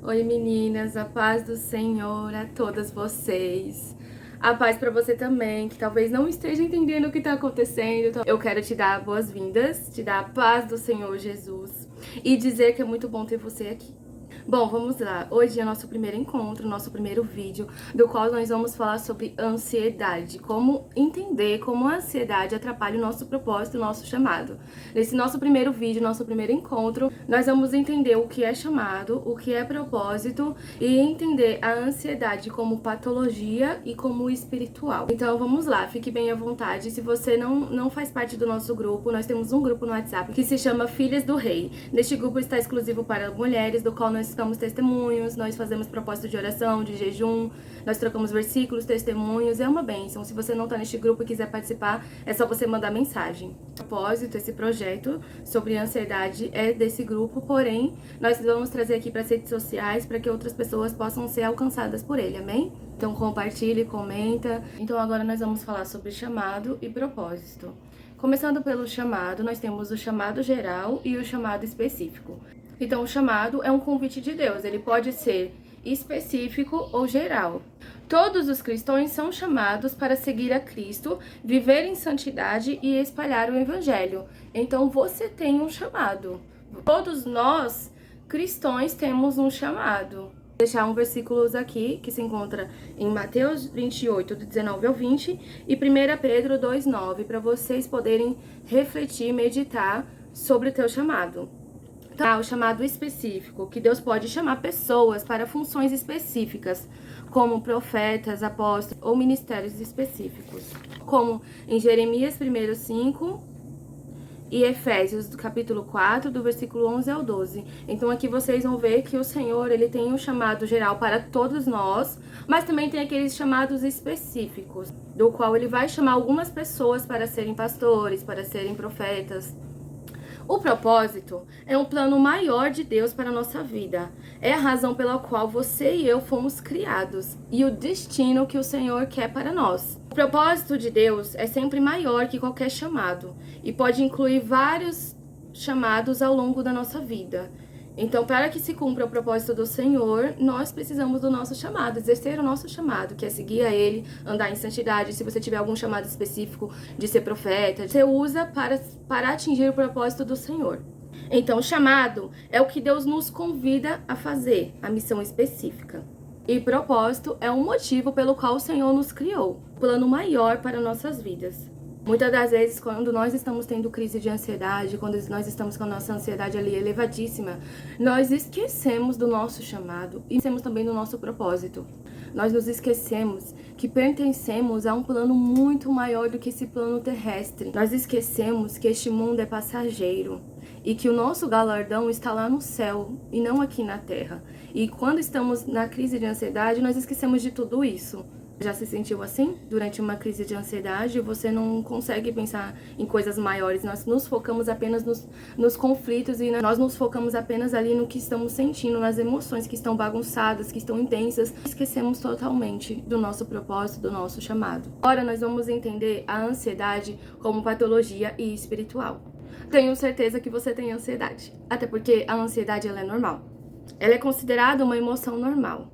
Oi meninas, a paz do Senhor a todas vocês. A paz para você também, que talvez não esteja entendendo o que está acontecendo. Então, eu quero te dar boas-vindas, te dar a paz do Senhor Jesus e dizer que é muito bom ter você aqui. Bom, vamos lá. Hoje é nosso primeiro encontro, nosso primeiro vídeo, do qual nós vamos falar sobre ansiedade. Como entender como a ansiedade atrapalha o nosso propósito, o nosso chamado. Nesse nosso primeiro vídeo, nosso primeiro encontro, nós vamos entender o que é chamado, o que é propósito e entender a ansiedade como patologia e como espiritual. Então vamos lá, fique bem à vontade. Se você não faz parte do nosso grupo, nós temos um grupo no WhatsApp que se chama Filhas do Rei. Neste grupo está exclusivo para mulheres, do qual nós damos testemunhos, nós fazemos propósito de oração, de jejum, nós trocamos versículos, testemunhos, é uma bênção. Se você não está neste grupo e quiser participar, é só você mandar mensagem. O propósito, esse projeto sobre ansiedade é desse grupo, porém, nós vamos trazer aqui para as redes sociais para que outras pessoas possam ser alcançadas por ele, amém? Então compartilhe, comenta. Então agora nós vamos falar sobre chamado e propósito. Começando pelo chamado, nós temos o chamado geral e o chamado específico. Então, o chamado é um convite de Deus, ele pode ser específico ou geral. Todos os cristãos são chamados para seguir a Cristo, viver em santidade e espalhar o Evangelho. Então, você tem um chamado. Todos nós, cristãos, temos um chamado. Vou deixar um versículos aqui, que se encontra em Mateus 28, do 19 ao 20, e 1 Pedro 2,9, para vocês poderem refletir, meditar sobre o teu chamado. O chamado específico, que Deus pode chamar pessoas para funções específicas, como profetas, apóstolos ou ministérios específicos, como em Jeremias 1:5 e Efésios, do capítulo 4, do versículo 11 ao 12. Então aqui vocês vão ver que o Senhor, ele tem um chamado geral para todos nós, mas também tem aqueles chamados específicos, do qual ele vai chamar algumas pessoas para serem pastores, para serem profetas. O propósito é um plano maior de Deus para a nossa vida. É a razão pela qual você e eu fomos criados e o destino que o Senhor quer para nós. O propósito de Deus é sempre maior que qualquer chamado e pode incluir vários chamados ao longo da nossa vida. Então, para que se cumpra o propósito do Senhor, nós precisamos do nosso chamado, exercer o nosso chamado, que é seguir a Ele, andar em santidade. Se você tiver algum chamado específico de ser profeta, você usa para atingir o propósito do Senhor. Então, o chamado é o que Deus nos convida a fazer, a missão específica. E propósito é um motivo pelo qual o Senhor nos criou, um plano maior para nossas vidas. Muitas das vezes, quando nós estamos tendo crise de ansiedade, quando nós estamos com a nossa ansiedade ali elevadíssima, nós esquecemos do nosso chamado e esquecemos também do nosso propósito. Nós nos esquecemos que pertencemos a um plano muito maior do que esse plano terrestre. Nós esquecemos que este mundo é passageiro e que o nosso galardão está lá no céu e não aqui na terra. E quando estamos na crise de ansiedade, nós esquecemos de tudo isso. Já se sentiu assim? Durante uma crise de ansiedade, você não consegue pensar em coisas maiores. Nós nos focamos apenas nos conflitos e nós nos focamos apenas ali no que estamos sentindo, nas emoções que estão bagunçadas, que estão intensas. Esquecemos totalmente do nosso propósito, do nosso chamado. Agora nós vamos entender a ansiedade como patologia e espiritual. Tenho certeza que você tem ansiedade, até porque a ansiedade ela é normal. Ela é considerada uma emoção normal.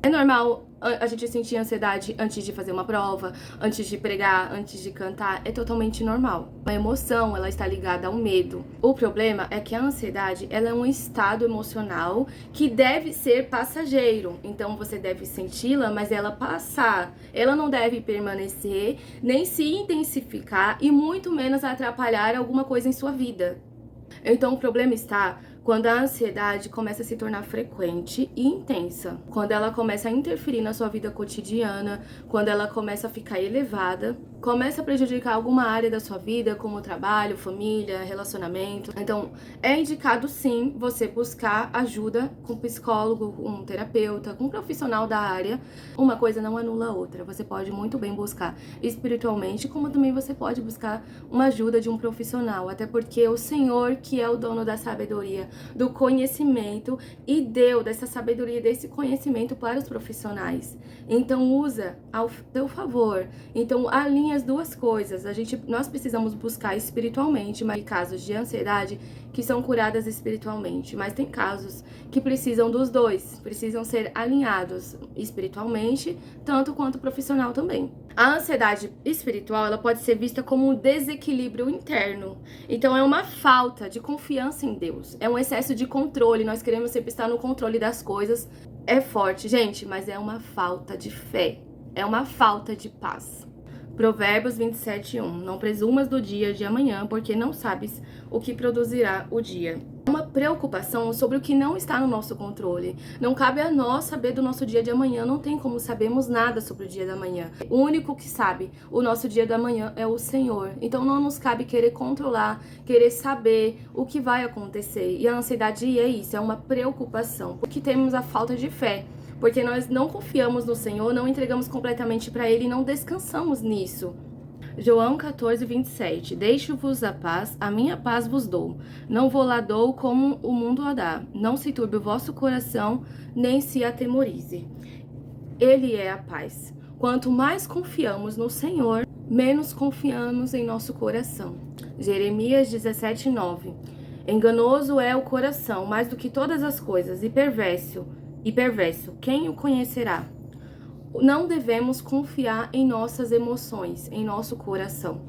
É normal a gente sentir ansiedade antes de fazer uma prova, antes de pregar, antes de cantar, é totalmente normal. A emoção, ela está ligada ao medo. O problema é que a ansiedade, ela é um estado emocional que deve ser passageiro. Então você deve senti-la, mas ela passar. Ela não deve permanecer, nem se intensificar e muito menos atrapalhar alguma coisa em sua vida. Então o problema está quando a ansiedade começa a se tornar frequente e intensa, quando ela começa a interferir na sua vida cotidiana, quando ela começa a ficar elevada, começa a prejudicar alguma área da sua vida, como trabalho, família, relacionamento. Então, é indicado sim você buscar ajuda com um psicólogo, com um terapeuta, com um profissional da área. Uma coisa não anula a outra. Você pode muito bem buscar espiritualmente, como também você pode buscar uma ajuda de um profissional, até porque o Senhor, que é o dono da sabedoria, do conhecimento, e deu dessa sabedoria, desse conhecimento para os profissionais. Então usa ao teu favor. Então alinha unem as duas coisas. Nós precisamos buscar espiritualmente, mas tem casos de ansiedade que são curadas espiritualmente, mas tem casos que precisam dos dois, precisam ser alinhados espiritualmente, tanto quanto profissional também. A ansiedade espiritual, ela pode ser vista como um desequilíbrio interno. Então é uma falta de confiança em Deus, é um excesso de controle, nós queremos sempre estar no controle das coisas. É forte, gente, mas é uma falta de fé, é uma falta de paz. Provérbios 27:1. Não presumas do dia de amanhã, porque não sabes o que produzirá o dia. Uma preocupação sobre o que não está no nosso controle. Não cabe a nós saber do nosso dia de amanhã, não tem como sabermos nada sobre o dia da manhã. O único que sabe o nosso dia da manhã é o Senhor. Então não nos cabe querer controlar, querer saber o que vai acontecer. E a ansiedade é isso, é uma preocupação, porque temos a falta de fé. Porque nós não confiamos no Senhor, não entregamos completamente para Ele e não descansamos nisso. João 14:27. Deixo-vos a paz, a minha paz vos dou. Não vou lá dou como o mundo a dá. Não se turbe o vosso coração, nem se atemorize. Ele é a paz. Quanto mais confiamos no Senhor, menos confiamos em nosso coração. Jeremias 17:9. Enganoso é o coração, mais do que todas as coisas, e perverso, quem o conhecerá? Não devemos confiar em nossas emoções, em nosso coração.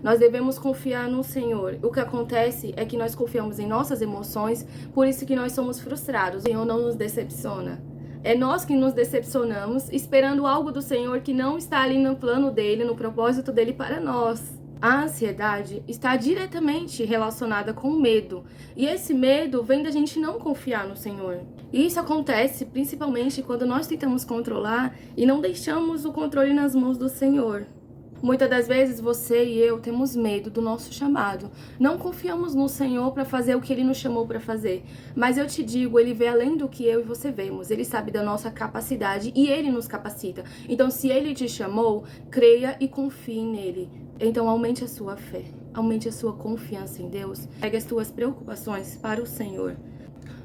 Nós devemos confiar no Senhor. O que acontece é que nós confiamos em nossas emoções, por isso que nós somos frustrados. O Senhor não nos decepciona. É nós que nos decepcionamos, esperando algo do Senhor que não está ali no plano dele, no propósito dele para nós. A ansiedade está diretamente relacionada com o medo. E esse medo vem da gente não confiar no Senhor. E isso acontece principalmente quando nós tentamos controlar e não deixamos o controle nas mãos do Senhor. Muitas das vezes você e eu temos medo do nosso chamado. Não confiamos no Senhor para fazer o que Ele nos chamou para fazer. Mas eu te digo, Ele vê além do que eu e você vemos. Ele sabe da nossa capacidade e Ele nos capacita. Então, se Ele te chamou, creia e confie nele. Então, aumente a sua fé, aumente a sua confiança em Deus. Pegue as suas preocupações para o Senhor.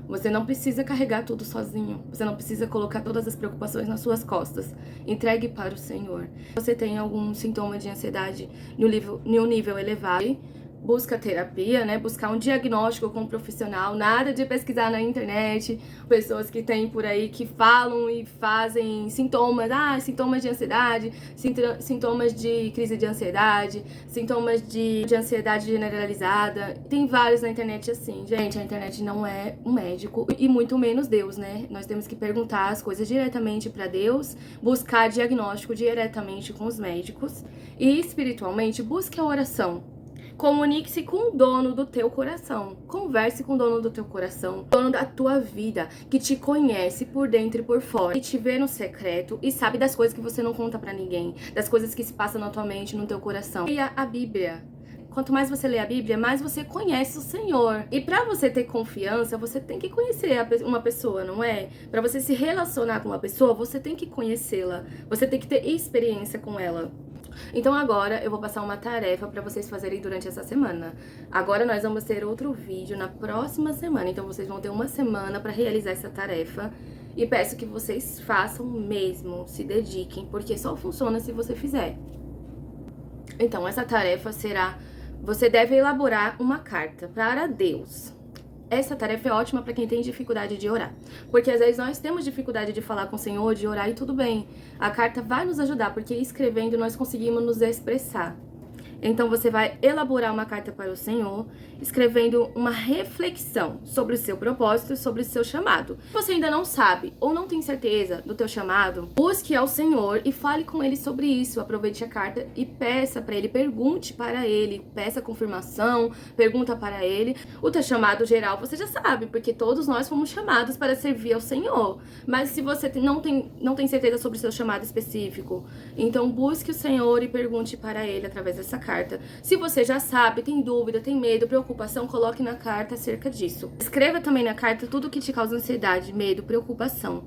Você não precisa carregar tudo sozinho. Você não precisa colocar todas as preocupações nas suas costas. Entregue para o Senhor. Você tem algum sintoma de ansiedade em um nível elevado, busca terapia, né? Buscar um diagnóstico com um profissional. Nada de pesquisar na internet. Pessoas que tem por aí que falam e fazem sintomas. Sintomas de ansiedade, sintomas de crise de ansiedade, sintomas de ansiedade generalizada. Tem vários na internet assim. Gente, a internet não é um médico e muito menos Deus, né? Nós temos que perguntar as coisas diretamente para Deus, buscar diagnóstico diretamente com os médicos e espiritualmente busque a oração. Comunique-se com o dono do teu coração. Converse com o dono do teu coração, dono da tua vida, que te conhece por dentro e por fora, que te vê no secreto e sabe das coisas que você não conta pra ninguém, das coisas que se passam na tua mente, no teu coração. Leia a Bíblia. Quanto mais você lê a Bíblia, mais você conhece o Senhor. E pra você ter confiança, você tem que conhecer uma pessoa, não é? Pra você se relacionar com uma pessoa, você tem que conhecê-la. Você tem que ter experiência com ela. Então agora eu vou passar uma tarefa para vocês fazerem durante essa semana. Agora nós vamos ter outro vídeo na próxima semana, então vocês vão ter uma semana para realizar essa tarefa. E peço que vocês façam mesmo, se dediquem, porque só funciona se você fizer. Então essa tarefa será: você deve elaborar uma carta para Deus. Essa tarefa é ótima para quem tem dificuldade de orar. Porque às vezes nós temos dificuldade de falar com o Senhor, de orar e tudo bem. A carta vai nos ajudar, porque escrevendo nós conseguimos nos expressar. Então você vai elaborar uma carta para o Senhor, escrevendo uma reflexão sobre o seu propósito e sobre o seu chamado. Se você ainda não sabe ou não tem certeza do teu chamado, busque ao Senhor e fale com Ele sobre isso. Aproveite a carta e peça para Ele, pergunte para Ele, peça confirmação, pergunta para Ele. O teu chamado geral você já sabe, porque todos nós fomos chamados para servir ao Senhor. Mas se você não tem certeza sobre o seu chamado específico, então busque o Senhor e pergunte para Ele através dessa carta. Se você já sabe, tem dúvida, tem medo, preocupação, coloque na carta acerca disso. Escreva também na carta tudo que te causa ansiedade, medo, preocupação.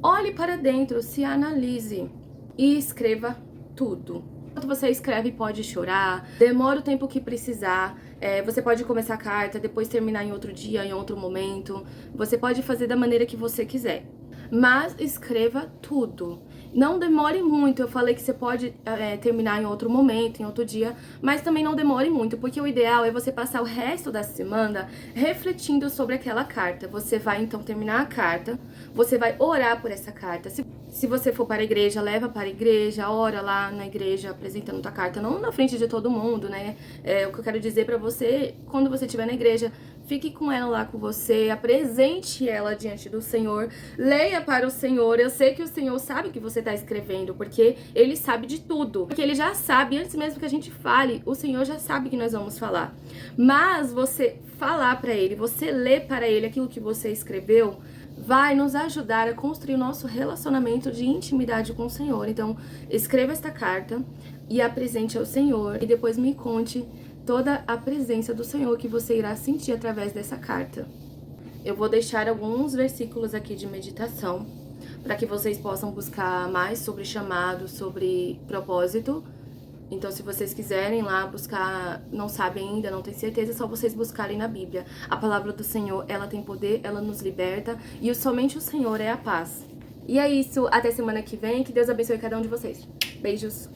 Olhe para dentro, se analise e escreva tudo. Enquanto você escreve, pode chorar, demora o tempo que precisar. Você pode começar a carta, depois terminar em outro dia, em outro momento. Você pode fazer da maneira que você quiser. Mas escreva tudo. Não demore muito, eu falei que você pode terminar em outro momento, em outro dia, mas também não demore muito, porque o ideal é você passar o resto da semana refletindo sobre aquela carta. Você vai então terminar a carta, você vai orar por essa carta. Se você for para a igreja, leva para a igreja, ora lá na igreja apresentando tua carta, não na frente de todo mundo, né? O que eu quero dizer pra você, quando você estiver na igreja, fique com ela lá com você, apresente ela diante do Senhor, leia para o Senhor. Eu sei que o Senhor sabe o que você está escrevendo, porque Ele sabe de tudo. Porque Ele já sabe, antes mesmo que a gente fale, o Senhor já sabe que nós vamos falar. Mas você falar para Ele, você ler para Ele aquilo que você escreveu, vai nos ajudar a construir o nosso relacionamento de intimidade com o Senhor. Então, escreva esta carta e apresente ao Senhor e depois me conte toda a presença do Senhor que você irá sentir através dessa carta. Eu vou deixar alguns versículos aqui de meditação para que vocês possam buscar mais sobre chamado, sobre propósito. Então, se vocês quiserem lá buscar, não sabem ainda, não tem certeza, é só vocês buscarem na Bíblia. A palavra do Senhor, ela tem poder, ela nos liberta e somente o Senhor é a paz. E é isso, até semana que vem, que Deus abençoe cada um de vocês. Beijos!